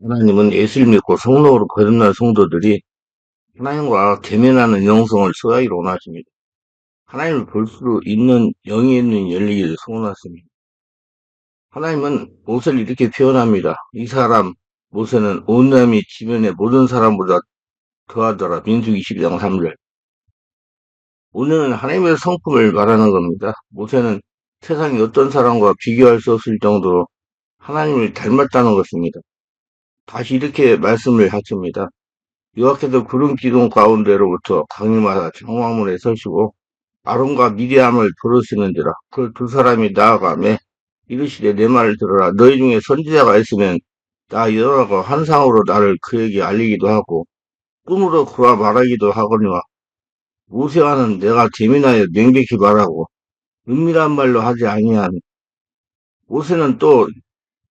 하나님은 예수를 믿고 성령으로 거듭난 성도들이 하나님과 대면하는 영성을 소유하기를 원하십니다. 하나님을 볼 수 있는 영이 있는 열리기를 소원하십니다. 하나님은 모세를 이렇게 표현합니다. 이 사람 모세는 온 남이 지면의 모든 사람보다 더하더라. 민수기 12장 3절. 모세는 하나님의 성품을 말하는 겁니다. 모세는 세상의 어떤 사람과 비교할 수 없을 정도로 하나님을 닮았다는 것입니다. 다시 이렇게 말씀을 하십니다. 여호와께서 구름 기둥 가운데로부터 강림하사 장화문에 서시고 아론과 미리암을 부르시는지라. 그 두 사람이 나아가매 이르시되 내 말을 들어라. 너희 중에 선지자가 있으면 나 여호와가 환상으로 나를 그에게 알리기도 하고 꿈으로 그와 말하기도 하거니와 모세와는 내가 재미나여 명백히 말하고 은밀한 말로 하지 아니하니. 모세는 또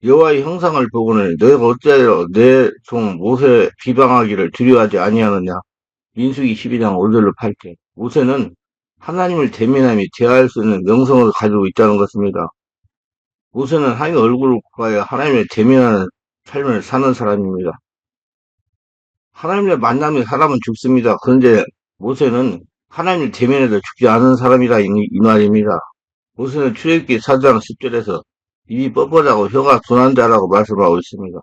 여호와의 형상을 보고는 너희가 어찌하여 내 종 모세 비방하기를 두려워하지 아니하느냐. 민수기 12장 5절로 8절. 모세는 하나님을 대면하며 대화할 수 있는 명성을 가지고 있다는 것입니다. 모세는 하나님의 얼굴을 구하여 하나님의 대면하는 삶을 사는 사람입니다. 하나님을 만나면 사람은 죽습니다. 그런데 모세는 하나님을 대면해도 죽지 않은 사람이라 이 말입니다. 모세는 출애굽기 4장 10절에서 입이 뻣뻣하고 혀가 둔한다라고 말씀하고 있습니다.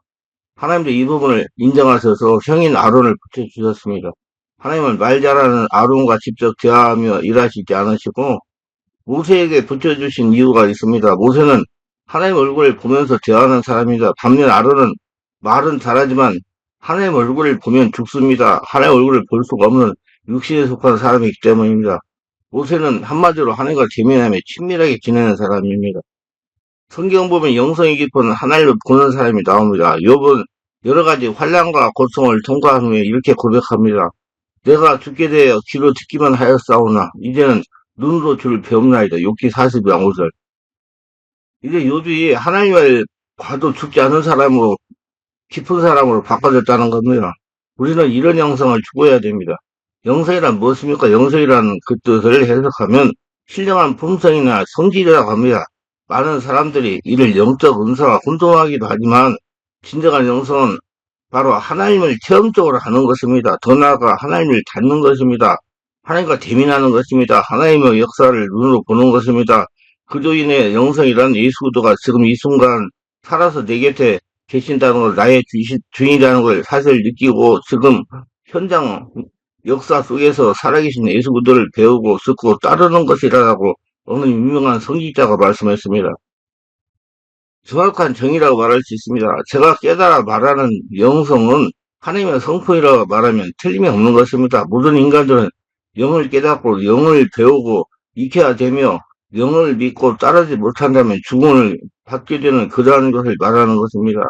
하나님도 이 부분을 인정하셔서 형인 아론을 붙여주셨습니다. 하나님은 말 잘하는 아론과 직접 대화하며 일하시지 않으시고 모세에게 붙여주신 이유가 있습니다. 모세는 하나님 얼굴을 보면서 대화하는 사람입니다. 반면 아론은 말은 잘하지만 하나님 얼굴을 보면 죽습니다. 하나님 얼굴을 볼 수가 없는 육신에 속한 사람이기 때문입니다. 모세는 한마디로 하나님과 대면하며 친밀하게 지내는 사람입니다. 성경 보면 영성이 깊은 하나님을 보는 사람이 나옵니다. 욥은 여러 가지 환난과 고통을 통과한 후에 이렇게 고백합니다. 내가 죽게 되어 귀로 듣기만 하였사오나 이제는 눈으로 주를 배움나이다. 욥기 40장 5절. 이제 욥이 하나님을 봐도 죽지 않은 사람으로 깊은 사람으로 바꿔졌다는 겁니다. 우리는 이런 영성을 추구해야 됩니다. 영성이란 무엇입니까? 영성이라는 그 뜻을 해석하면 신령한 품성이나 성질이라고 합니다. 많은 사람들이 이를 영적 은사와 혼동하기도 하지만 진정한 영성은 바로 하나님을 체험적으로 하는 것입니다. 더 나아가 하나님을 닮는 것입니다. 하나님과 대면하는 것입니다. 하나님의 역사를 눈으로 보는 것입니다. 그조인의 영성이란 예수 그리스도가 지금 이 순간 살아서 내 곁에 계신다는 걸, 나의 주인이라는 걸 사실 느끼고 지금 현장 역사 속에서 살아계신 예수 그리스도를 배우고 듣고 따르는 것이라고 어느 유명한 성직자가 말씀했습니다. 정확한 정의라고 말할 수 있습니다. 제가 깨달아 말하는 영성은 하나님의 성품이라고 말하면 틀림이 없는 것입니다. 모든 인간들은 영을 깨닫고 영을 배우고 익혀야 되며 영을 믿고 따르지 못한다면 죽음을 받게 되는 그러한 것을 말하는 것입니다.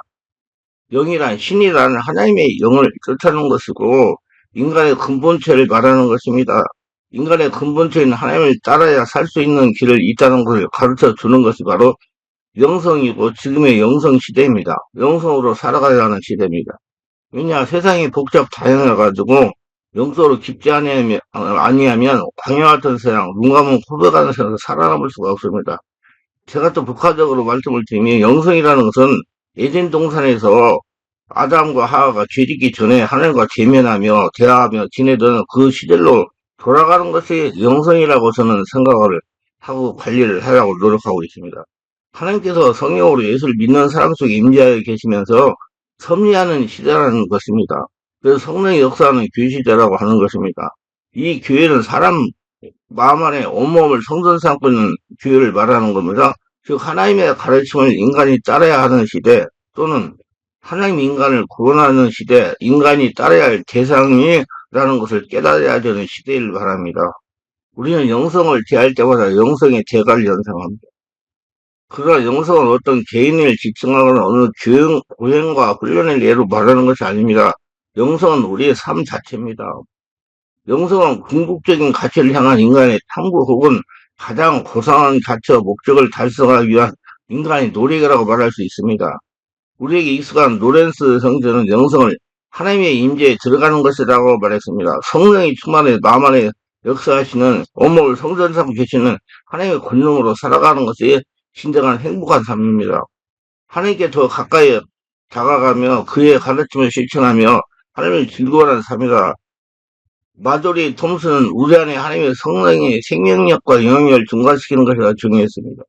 영이란 신이라는 하나님의 영을 뜻하는 것이고 인간의 근본체를 말하는 것입니다. 인간의 근본체인 하나님을 따라야 살 수 있는 길을 있다는 것을 가르쳐 주는 것이 바로 영성이고 지금의 영성 시대입니다. 영성으로 살아가야 하는 시대입니다. 왜냐 세상이 복잡 다양해가지고 영성으로 깊지 아니하면 광야 같은 세상, 눈 감은 코백하는 세상에서 살아남을 수가 없습니다. 제가 또 북한적으로 말씀을 드리면 영성이라는 것은 에덴 동산에서 아담과 하와가 죄짓기 전에 하나님과 대면하며 대화하며 지내던 그 시절로 돌아가는 것이 영성이라고 저는 생각을 하고 관리를 하려고 노력하고 있습니다. 하나님께서 성령으로 예수를 믿는 사람 속에 임재하여 계시면서 섭리하는 시대라는 것입니다. 그래서 성령의 역사하는 교회 시대라고 하는 것입니다. 이 교회는 사람 마음 안에 온몸을 성전 삼고 있는 교회를 말하는 겁니다. 즉 하나님의 가르침을 인간이 따라야 하는 시대 또는 하나님 인간을 구원하는 시대, 인간이 따라야 할 대상이라는 것을 깨달아야 되는 시대를 말합니다. 우리는 영성을 대할 때마다 영성의 대가를 연상합니다. 그러나 영성은 어떤 개인을 지칭하거나 어느 고행과 훈련의 예로 말하는 것이 아닙니다. 영성은 우리의 삶 자체입니다. 영성은 궁극적인 가치를 향한 인간의 탐구 혹은 가장 고상한 가치와 목적을 달성하기 위한 인간의 노력이라고 말할 수 있습니다. 우리에게 익숙한 로렌스 형제는 영성을 하나님의 임재에 들어가는 것이라고 말했습니다. 성령이 충만해 마음 안에 역사하시는 온몸을 성전 삼고 계시는 하나님의 권능으로 살아가는 것이 진정한 행복한 삶입니다. 하나님께 더 가까이 다가가며 그의 가르침을 실천하며 하나님을 즐거워하는 삶이다. 마조리 톰슨은 우리 안에 하나님의 성령의 생명력과 영향력을 증가시키는 것이라 정의했습니다.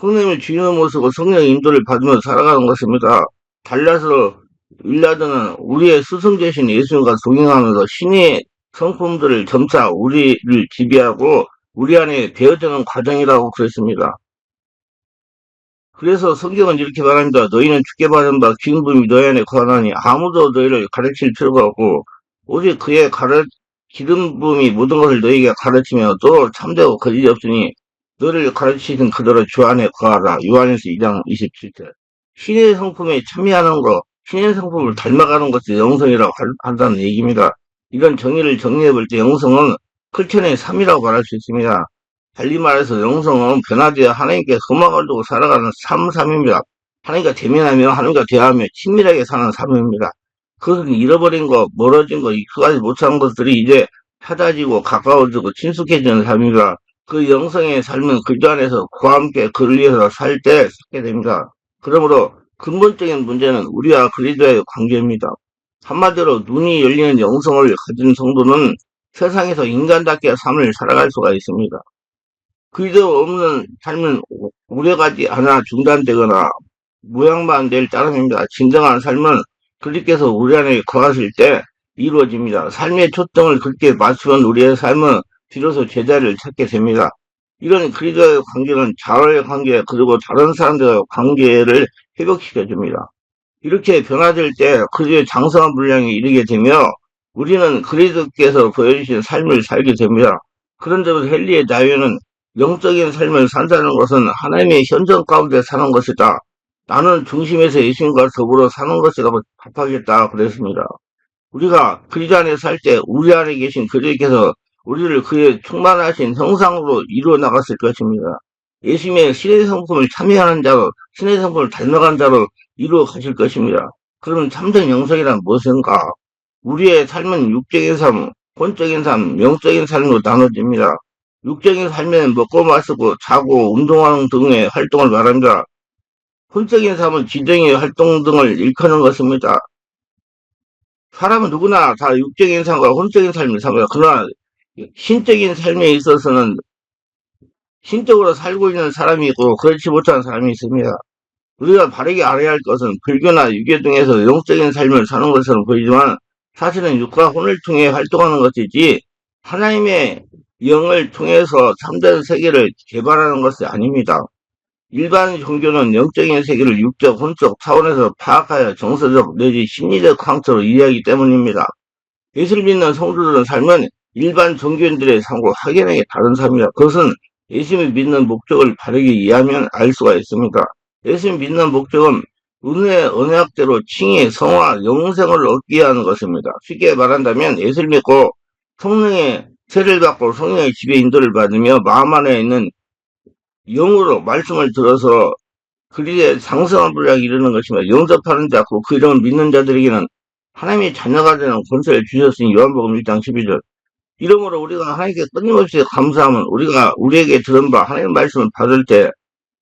성령의 주인의 모습으로 성령의 인도를 받으며 살아가는 것입니다. 달라서 윌라드는 우리의 스승 되신 예수님과 동행하면서 신의 성품들을 점차 우리를 지배하고 우리 안에 되어지는 과정이라고 그랬습니다. 그래서 성경은 이렇게 말합니다. 너희는 주께 받은 바 기름부음이 너희 안에 거하나니 아무도 너희를 가르칠 필요가 없고 오직 그의 기름 부음이 모든 것을 너희에게 가르치며 또 참되고 거짓이 없으니 너를 가르치신 그대로 주 안에 거하라. 요한일서 2장 27절. 신의 성품에 참여하는 것, 신의 성품을 닮아가는 것이 영성이라고 한다는 얘기입니다. 이런 정의를 정리해 볼 때 영성은 클천의 삶이라고 말할 수 있습니다. 달리 말해서 영성은 변화되어 하나님께 소망을 두고 살아가는 삶입니다. 하나님과 대면하며 하나님과 대화하며 친밀하게 사는 삶입니다. 그것은 잃어버린 것, 멀어진 것, 익숙하지 못한 것들이 이제 찾아지고 가까워지고 친숙해지는 삶입니다. 그 영성의 삶은 그리스도 안에서 그와 함께 그를 위해서 살 때 찾게 됩니다. 그러므로 근본적인 문제는 우리와 그리스도의 관계입니다. 한마디로 눈이 열리는 영성을 가진 성도는 세상에서 인간답게 삶을 살아갈 수가 있습니다. 그리스도 없는 삶은 오래가지 않아 중단되거나 모양만 될 따름입니다. 진정한 삶은 그리스도께서 우리 안에 거하실 때 이루어집니다. 삶의 초점을 그렇게 맞추면 우리의 삶은 비로소 제자리를 찾게 됩니다. 이런 그리스도의 관계는 자아의 관계 그리고 다른 사람들과의 관계를 회복시켜줍니다. 이렇게 변화될 때 그리스도의 장성한 분량에 이르게 되며 우리는 그리스도께서 보여주신 삶을 살게 됩니다. 그런 점에서 헨리의 자유는 영적인 삶을 산다는 것은 하나님의 현존 가운데 사는 것이다. 나는 중심에서 예수님과 더불어 사는 것이라고 답하겠다 그랬습니다. 우리가 그리스도 안에 살 때 우리 안에 계신 그리스도께서 우리를 그의 충만하신 형상으로 이루어 나갔을 것입니다. 예수님의 신의 성품을 참여하는 자로 신의 성품을 닮아간 자로 이루어 가실 것입니다. 그러면 참된 영성이란 무엇인가? 우리의 삶은 육적인 삶, 혼적인 삶, 영적인 삶으로 나눠집니다. 육적인 삶에는 먹고 마시고 자고 운동하는 등의 활동을 말합니다. 혼적인 삶은 지정의 활동 등을 일컫는 것입니다. 사람은 누구나 다 육적인 삶과 혼적인 삶을 삽니다. 그러나 신적인 삶에 있어서는 신적으로 살고 있는 사람이 있고 그렇지 못한 사람이 있습니다. 우리가 바르게 알아야 할 것은 불교나 유교 등에서 영적인 삶을 사는 것처럼 보이지만 사실은 육과 혼을 통해 활동하는 것이지 하나님의 영을 통해서 참된 세계를 개발하는 것이 아닙니다. 일반 종교는 영적인 세계를 육적, 혼적 차원에서 파악하여 정서적 내지 심리적 황처로 이해하기 때문입니다. 예수를 믿는 성도들의 삶은 일반 종교인들의 삶과 확연하게 다른 삶이다. 그것은 예수를 믿는 목적을 바르게 이해하면 알 수가 있습니다. 예수를 믿는 목적은 은혜의 언약대로 칭의, 성화, 영생을 얻기 위한 것입니다. 쉽게 말한다면 예수를 믿고 성령의 세를 받고 성령의 지배 인도를 받으며 마음 안에 있는 영으로 말씀을 들어서 그리스도의 장성한 분량에 이르는 것이며 영접하는 자, 그 이름을 믿는 자들에게는 하나님의 자녀가 되는 권세를 주셨으니 요한복음 1장 12절. 이러므로 우리가 하나님께 끊임없이 감사하면 우리가 우리에게 들은 바 하나님의 말씀을 받을 때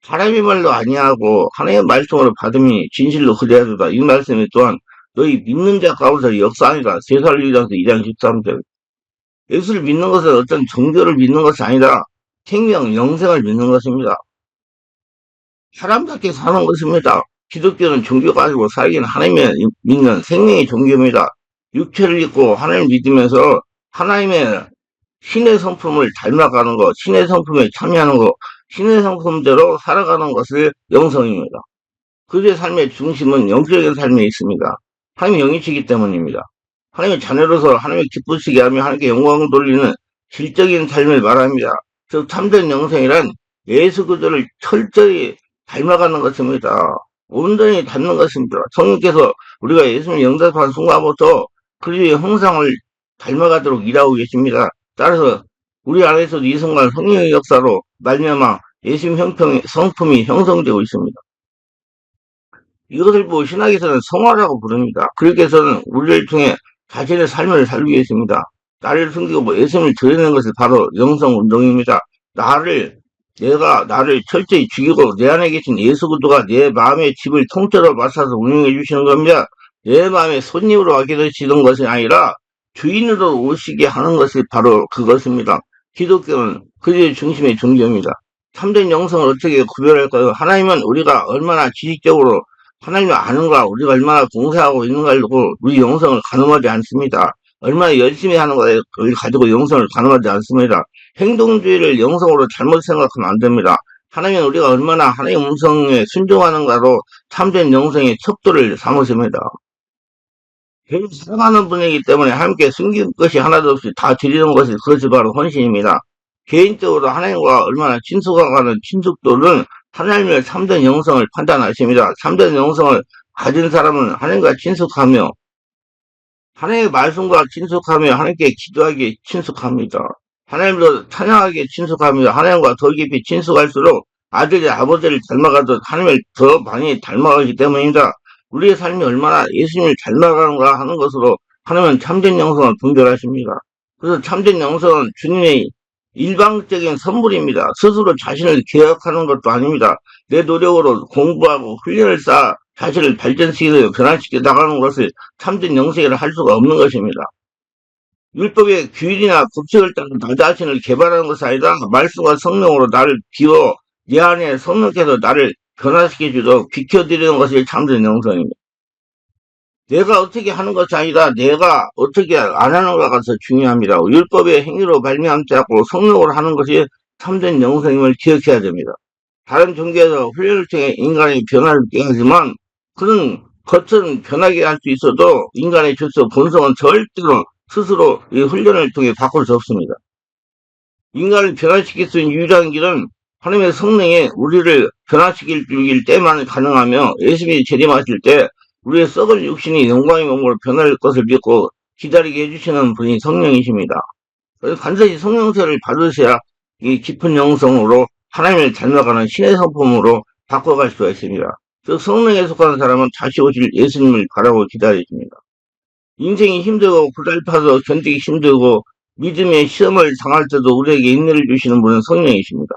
사람의 말로 아니하고 하나님의 말씀으로 받음이 진실로 그리하도다. 이 말씀이 또한 너희 믿는 자 가운데 역사하니라. 제살리전서 2장 13절. 예수를 믿는 것은 어떤 종교를 믿는 것이 아니라 생명, 영생을 믿는 것입니다. 사람답게 사는 것입니다. 기독교는 종교가 아니고 살기는 하나님을 믿는 생명의 종교입니다. 육체를 믿고 하나님을 믿으면서 하나님의 신의 성품을 닮아가는 것, 신의 성품에 참여하는 것, 신의 성품대로 살아가는 것을 영성입니다. 그의 삶의 중심은 영적인 삶에 있습니다. 하나님의 영이시기 때문입니다. 하나님의 자녀로서 하나님의 기쁘시게 하며 하나님께 영광을 돌리는 질적인 삶을 말합니다. 즉 참된 영성이란 예수 그리스도를 철저히 닮아가는 것입니다. 온전히 닮는 것입니다. 성령께서 우리가 예수님을 영접한 순간부터 그리스도의 형상을 닮아가도록 일하고 계십니다. 따라서 우리 안에서도 이 순간 성령의 역사로 말미암아 예수님 성품이 형성되고 있습니다. 이것을 보고 신학에서는 성화라고 부릅니다. 그리스도께서는 우리를 통해 자신의 삶을 살고 계십니다. 나를 숨기고 예수님을 드러내는 것이 바로 영성 운동입니다. 나를 내가 나를 철저히 죽이고 내 안에 계신 예수 그리스도가 내 마음의 집을 통째로 맡아서 운영해 주시는 겁니다. 내 마음에 손님으로 와게 되시는 것이 아니라 주인으로 오시게 하는 것이 바로 그것입니다. 기독교는 그의 중심의 종교입니다. 참된 영성을 어떻게 구별할까요? 하나님은 우리가 얼마나 지식적으로 하나님을 아는가, 우리가 얼마나 봉사하고 있는가를 두고 우리 영성을 가늠하지 않습니다. 얼마나 열심히 하는가를 가지고 영성을 가늠하지 않습니다. 행동주의를 영성으로 잘못 생각하면 안 됩니다. 하나님은 우리가 얼마나 하나님의 음성에 순종하는가로 참된 영성의 척도를 삼으십니다. 개인 사랑하는 분이기 때문에 함께 숨긴 것이 하나도 없이 다 드리는 것이 그것이 바로 헌신입니다. 개인적으로 하나님과 얼마나 친숙하가는 친숙도는 하나님의 참된 영성을 판단하십니다. 참된 영성을 가진 사람은 하나님과 친숙하며 하나님의 말씀과 친숙하며 하나님께 기도하기에 친숙합니다. 하나님도 찬양하기에 친숙합니다. 하나님과 더 깊이 친숙할수록 아들이 아버지를 닮아가듯 하나님을 더 많이 닮아가기 때문입니다. 우리의 삶이 얼마나 예수님을 닮아가는가 하는 것으로 하나님은 참된 영성을 분별하십니다. 그래서 참된 영성은 주님의 일방적인 선물입니다. 스스로 자신을 개혁하는 것도 아닙니다. 내 노력으로 공부하고 훈련을 쌓아 자신을 발전시키고 변화시켜 나가는 것을 참된 영성이라 할 수가 없는 것입니다. 율법의 규율이나 법칙을 따라 나 자신을 개발하는 것이 아니라 말씀과 성령으로 나를 비워 내 안에 성령께서 나를 변화시켜 주도록 비켜드리는 것이 참된 영성입니다. 내가 어떻게 하는 것이 아니라 내가 어떻게 안 하는가가 더 중요합니다. 율법의 행위로 발명하지 않고 성령으로 하는 것이 참된 영성임을 기억해야 됩니다. 다른 종교에서 훈련을 통해 인간의 변화를 깨하지만 그런 겉은 변하게 할 수 있어도 인간의 질서 본성은 절대로 스스로 이 훈련을 통해 바꿀 수 없습니다. 인간을 변화시킬 수 있는 유일한 길은 하나님의 성령이 우리를 변화시킬 때만 가능하며 예수님이 재림하실 때 우리의 썩을 육신이 영광의 몸으로 변할 것을 믿고 기다리게 해주시는 분이 성령이십니다. 그래서 반드시 성령세를 받으셔야 이 깊은 영성으로 하나님을 닮아가는 신의 성품으로 바꿔갈 수가 있습니다. 즉 성령에 속하는 사람은 다시 오실 예수님을 바라고 기다리십니다. 인생이 힘들고 고달파서 견디기 힘들고 믿음의 시험을 당할 때도 우리에게 인내를 주시는 분은 성령이십니다.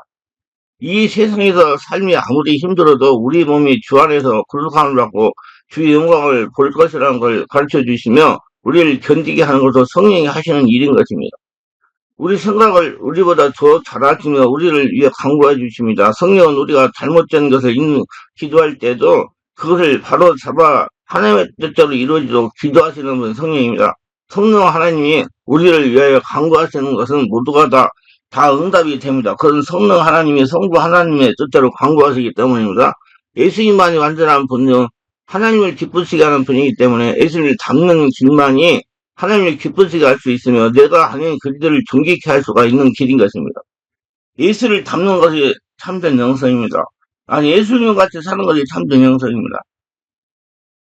이 세상에서 삶이 아무리 힘들어도 우리 몸이 주 안에서 거룩함을 받고 주의 영광을 볼 것이라는 걸 가르쳐 주시며 우리를 견디게 하는 것도 성령이 하시는 일인 것입니다. 우리 생각을 우리보다 더 잘하시며 우리를 위해 간구해 주십니다. 성령은 우리가 잘못된 것을 기도할 때도 그것을 바로 잡아 하나님의 뜻대로 이루어지도록 기도하시는 분 성령입니다. 성령 하나님이 우리를 위하여 간구하시는 것은 모두가 다 응답이 됩니다. 그건 성령 하나님이 성부 하나님의 뜻대로 간구하시기 때문입니다. 예수님만이 완전한 분은 하나님을 기쁘시게 하는 분이기 때문에 예수님을 닮는 길만이 하나님을 기쁘시게 할 수 있으며 내가 하나님 그들을 존귀케 할 수가 있는 길인 것입니다. 예수를 닮는 것이 참된 영성입니다. 아니 예수님 같이 사는 것이 참된 영성입니다.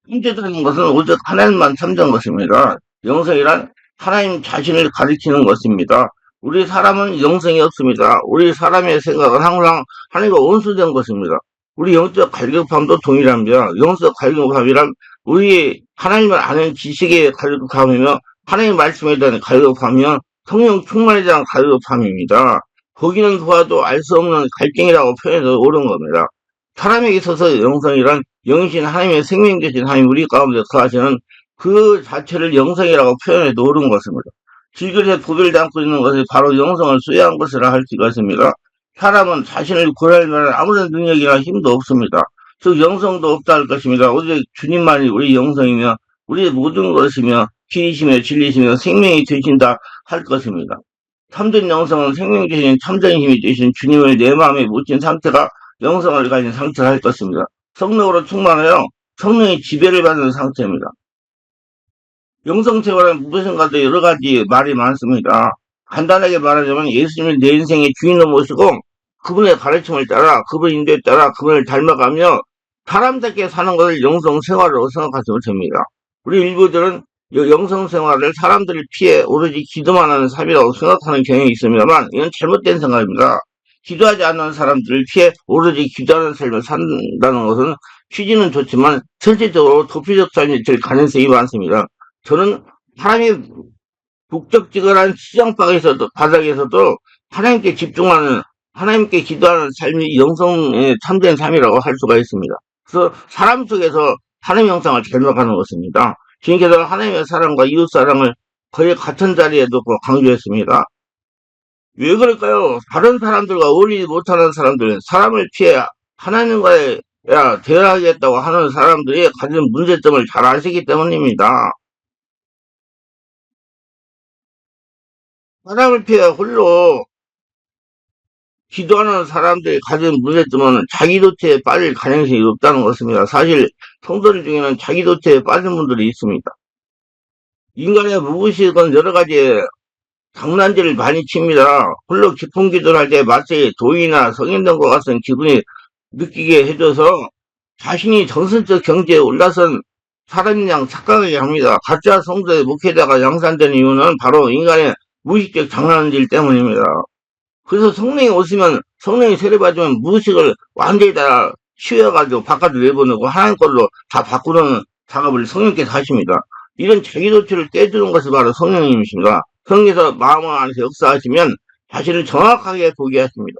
참되다는 것은 오직 하나님만 참된 것입니다. 영성이란 하나님 자신을 가리키는 것입니다. 우리 사람은 영성이 없습니다. 우리 사람의 생각은 항상 하나님과 원수된 것입니다. 우리 영적 갈급함도 동일합니다. 영적 갈급함이란 우리 하나님을 아는 지식의 갈급함이며 하나님 말씀에 대한 갈급함이며 성령 충만에 대한 갈급함입니다. 보기는 보아도 알 수 없는 갈증이라고 표현해서 옳은 겁니다. 사람에게 있어서 영성이란 영이신 하나님의 생명 되신 하나님 우리 가운데 거하시는 그 자체를 영성이라고 표현해도 옳은 것입니다. 질그릇에 보배를 담고 있는 것이 바로 영성을 수여한 것이라 할 수가 있습니다. 사람은 자신을 구할 만한 아무런 능력이나 힘도 없습니다. 즉 영성도 없다 할 것입니다. 오직 주님만이 우리 영성이며 우리의 모든 것이며 길이시며 진리시며 생명이 되신다 할 것입니다. 참된 영성은 생명 되신 참된 힘이 되신 주님을 내 마음에 묻힌 상태가 영성을 가진 상태를 할 것입니다. 성령으로 충만하여 성령의 지배를 받는 상태입니다. 영성체화는 무엇인가도 여러 가지 말이 많습니다. 간단하게 말하자면 예수님을 내 인생의 주인으로 모시고 그분의 가르침을 따라 그분 인도에 따라 그분을 닮아가며 사람답게 사는 것을 영성생활로 생각하시면 됩니다. 우리 일부들은 영성생활을 사람들을 피해 오로지 기도만 하는 삶이라고 생각하는 경향이 있습니다만 이건 잘못된 생각입니다. 기도하지 않는 사람들을 피해 오로지 기도하는 삶을 산다는 것은 취지는 좋지만 실질적으로 도피적 삶이 될 가능성이 많습니다. 저는 하나님의 북적지근한 시장 바닥에서도 하나님께 집중하는 하나님께 기도하는 삶이 영성의 참된 삶이라고 할 수가 있습니다. 그래서 사람 속에서 하나님 형상을 닮아가는 것입니다. 주님께서 하나님의 사랑과 이웃 사랑을 거의 같은 자리에 두고 강조했습니다. 왜 그럴까요? 다른 사람들과 어울리지 못하는 사람들, 사람을 피해 하나님과의 대화하겠다고 하는 사람들이 가진 문제점을 잘 아시기 때문입니다. 사람을 피해 홀로 기도하는 사람들이 가진 문제점은 자기도체에 빠질 가능성이 없다는 것입니다. 사실 성도들 중에는 자기도체에 빠진 분들이 있습니다. 인간의 무의식은 여러 가지 장난질을 많이 칩니다. 홀로 깊은 기도를 할 때 마치 도인이나 성인 된 것 같은 기분이 느끼게 해줘서 자신이 정신적 경지에 올라선 사람인 양 착각하게 합니다. 가짜 성도의 목회자가 양산되는 이유는 바로 인간의 무의식적 장난질 때문입니다. 그래서 성령이 오시면 성령이 세례받으면 무의식을 완전히 다 치워가지고 바깥으로 내보내고 하나님 걸로 다 바꾸는 작업을 성령께서 하십니다. 이런 자기도취를 떼주는 것이 바로 성령님이십니다. 성령께서 마음 안에서 역사하시면 자신을 정확하게 보게 하십니다.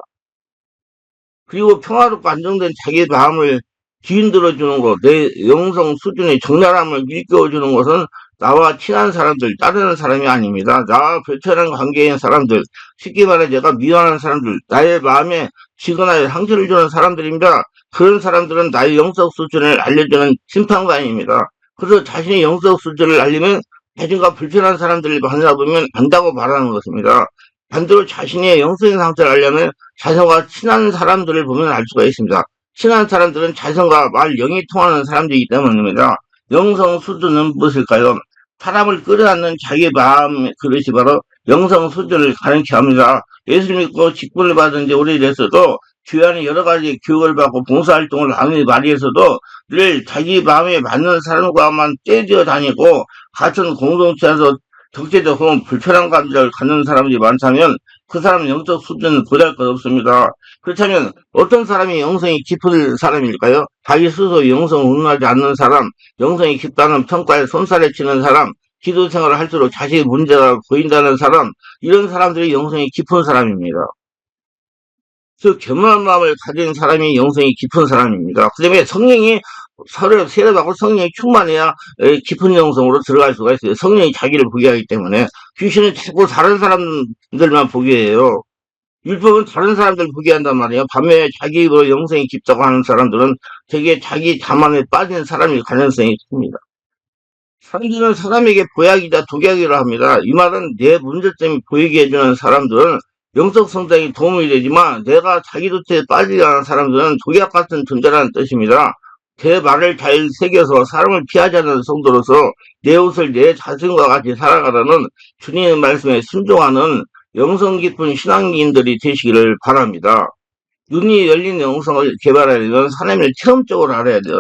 그리고 평화롭고 안정된 자기의 마음을 기인들어 주는 것, 내 영성 수준의 적나라함을 일깨워 주는 것은 나와 친한 사람들, 따르는 사람이 아닙니다. 나와 별천한 관계인 사람들, 쉽게 말해 내가 미워하는 사람들, 나의 마음에 지거나 상처를 주는 사람들입니다. 그런 사람들은 나의 영적 수준을 알려주는 심판관입니다. 그래서 자신의 영적 수준을 알리면 자신과 불편한 사람들을 만나보면 안다고 말하는 것입니다. 반대로 자신의 영적인 상태를 알려면 자신과 친한 사람들을 보면 알 수가 있습니다. 친한 사람들은 자신과 영이 통하는 사람들이기 때문입니다. 영성 수준은 무엇일까요? 사람을 끌어안는 자기의 마음 그릇이 바로 영성 수준을 가르쳐 합니다. 예수를 믿고 직분을 받은 지 오래됐어도 주위 안에 여러 가지 교육을 받고 봉사활동을 하는 말이에서도 늘 자기 마음에 맞는 사람과만 떼져 다니고 같은 공동체에서 적재적 혹은 불편한 감정을 갖는 사람들이 많다면 그 사람은 영적 수준은 보잘것없습니다. 그렇다면 어떤 사람이 영성이 깊은 사람일까요? 자기 스스로 영성을 운운하지 않는 사람, 영성이 깊다는 평가에 손살에 치는 사람, 기도 생활을 할수록 자신의 문제가 보인다는 사람, 이런 사람들이 영성이 깊은 사람입니다. 그 겸허한 마음을 가진 사람이 영성이 깊은 사람입니다. 그 다음에 성령이 서로 세례받고 성령이 충만해야 깊은 영성으로 들어갈 수가 있어요. 성령이 자기를 보게 하기 때문에 귀신은 자꾸 다른 사람들만 보게 해요. 율법은 다른 사람들 보게 한단 말이에요. 반면에 자기 입으로 영성이 깊다고 하는 사람들은 되게 자기 자만에 빠진 사람일 가능성이 있습니다. 사람들은 사람에게 보약이다 독약이라 합니다. 이 말은 내 문제점이 보이게 해주는 사람들은 영적 성장에 도움이 되지만 내가 자기도체에 빠지지 않은 사람들은 독약 같은 존재라는 뜻입니다. 제 말을 잘 새겨서 사람을 피하지 않는 성도로서 내 옷을 내 자신과 같이 살아가라는 주님의 말씀에 순종하는 영성 깊은 신앙인들이 되시기를 바랍니다. 눈이 열린 영성을 개발하려면 하나님을 체험적으로 알아야 돼요.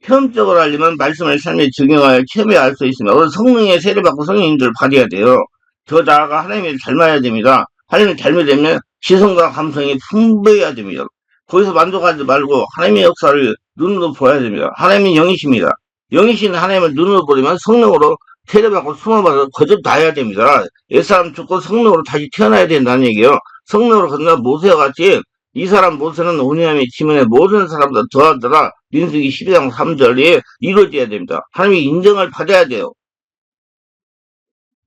체험적으로 알려면 말씀을 삶에 적용하여 체험해 알 수 있습니다. 오늘 성령의 세례받고 성령님들을 받아야 돼요. 더 나아가 하나님을 닮아야 됩니다. 하나님을 닮으려면 지성과 감성이 풍부해야 됩니다. 거기서 만족하지 말고 하나님의 역사를 눈으로 보아야 됩니다. 하나님은 영이십니다. 영이신 하나님을 눈으로 보려면 성령으로 세례받고 숨어봐서 거듭 나야 됩니다. 옛사람 죽고 성령으로 다시 태어나야 된다는 얘기예요. 성령으로 건너 모세와 같이 이 사람 모세는 온유함이 지면에 모든 사람보다 더하더라. 민수기 12장 3절이 이루어져야 됩니다. 하나님의 인정을 받아야 돼요.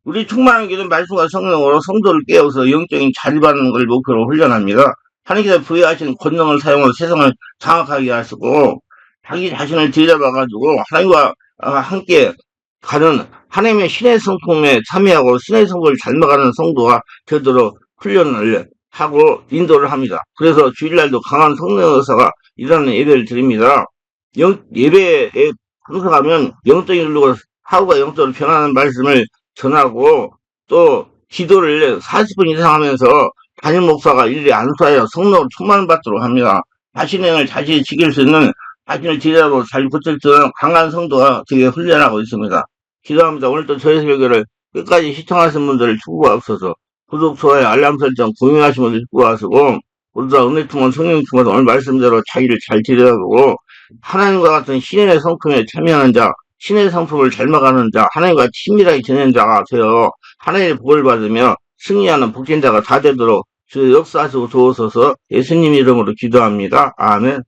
우리 충만한 기도는 말씀과 성령으로 성도를 깨워서 영적인 자립하는 걸 목표로 훈련합니다. 하나님께서 부여하신 권능을 사용해서 세상을 장악하게 하시고 자기 자신을 들여다봐가지고 하나님과 함께 가는 하나님의 신의 성품에 참여하고 신의 성품을 닮아가는 성도가 되도록 훈련을 하고 인도를 합니다. 그래서 주일날도 강한 성령 의사가 일하는 예배를 드립니다. 예배에 참석하면 영적인 일로 사후가 영적으로 변하는 말씀을 전하고 또 기도를 40분 이상 하면서 담임 목사가 일일이 안수하여 성령으로 충만받도록 합니다. 자신의 영을 자신이 지킬 수 있는 자신을 지도하고 잘 붙일 수 있는 강한 성도가 되게 훈련하고 있습니다. 기도합니다. 오늘도 저희 설교를 끝까지 시청하신 분들을 축복하옵소서. 구독, 좋아요, 알람 설정, 공유하신 분들 축복하시고 모두가 은혜 충만 성령 충만해서 오늘 말씀대로 자기를 잘 지도하고 하나님과 같은 신의 성품에 참여하는 자, 신의 성품을 닮아가는 자, 하나님과 친밀하게 지내는 자가 되어 하나님의 복을 받으며 승리하는 복진자가 다 되도록 주 역사하시고 주옵소서. 예수님 이름으로 기도합니다. 아멘.